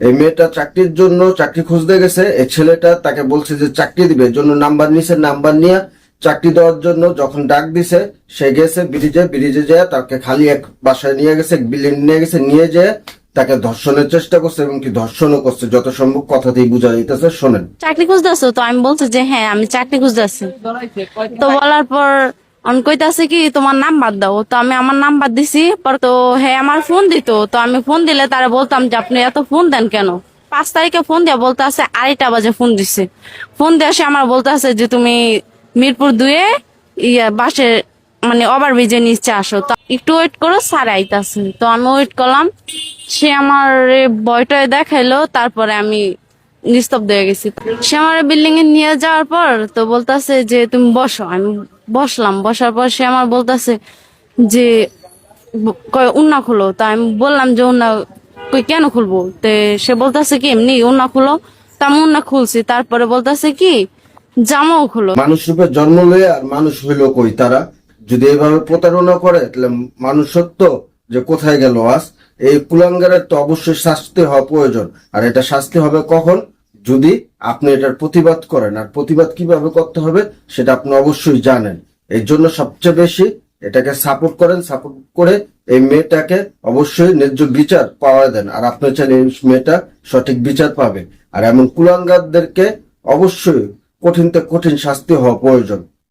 এই মেয়েটা চাকরির জন্য চাকরি খুঁজতে গেছে, এই ছেলেটা তাকে বলছে যে চাকরি দিবে, এর জন্য নাম্বার নিছে, নাম্বার নিয়ে চাকরি দেওয়ার জন্য যখন ডাক দিছে সে গেছে ব্রিজে যায়, তাকে খালি এক বাসায় নিয়ে গেছে, এক বিল্ডিং নিয়ে গেছে, নিয়ে যেয়ে তাকে ধর্ষণের চেষ্টা করছে এবং কি ধর্ষণও করছে, যত সম্ভব কথাতেই বোঝা যাইতেছে। শোনেন। চাকরি খুঁজতেছো? তো আমি বলছি যে হ্যাঁ আমি চাকরি খুঁজতেছি। তো বলার পর আমি কইতাছে কি তোমার নাম্বার দাও। তো আমি আমার নাম্বার দিছি, পর তো হ্যাঁ আমার ফোন দিত। তো আমি ফোন দিলে তারা বলতাম যে আপনি এত ফোন দেন কেন। 5 তারিখে ফোন দিয়া বলতে আছে 2:30 বাজে ফোন দিছে। ফোন দিয়ে আসে আমার বলতে আছে যে তুমি মিরপুর 2-এ বাসে মানে ওভারব্রিজের নিচে আসো। তো একটু ওয়েট করো, স্যার আইতাছে। তো আমি ওয়েট করলাম, সে আমার বয়টয় দেখাইলো, তারপরে আমি নিস্তব্ধ হয়ে গেছি। সে আমার বিল্ডিং এ নিয়ে যাওয়ার পর তো বলতাছে যে তুমি বসো। আমি বসলাম, বসার পর সে আমার বলতাছে যে কয় উন্না খুলো। তা আমি বললাম যে উন্না কই কেন খুলবো। তে সে বলতাছে কি এমনি উন্না খুলো। তা আমি উন্না খুলছি। তারপরে বলতাছে কি জামাও খুলো। মানুষ রূপে জন্ম লয়ে আর মানুষ হইল কই? তারা যদি এইভাবে প্রতারণা করে তাহলে মানুষত্ব যে কোথায় গেল আজ? এই কুলাঙ্গারের তো অবশ্যই শাস্তি হওয়া প্রয়োজন। আর এটা শাস্তি হবে কখন? যদি আপনি এটার প্রতিবাদ করেন। আর প্রতিবাদ কিভাবে করতে হবে সেটা আপনি অবশ্যই জানেন। এই জন্য সবচেয়ে বেশি এটাকে সাপোর্ট করেন, সাপোর্ট করে এই মেয়েটাকে অবশ্যই ন্যায্য বিচার পাওয়া দেন। আর আপনি চাইলে এই মেয়েটা সঠিক বিচার পাবে। আর এমন কুলাঙ্গারদেরকে অবশ্যই কঠিন থেকে কঠিন শাস্তি হওয়া প্রয়োজন।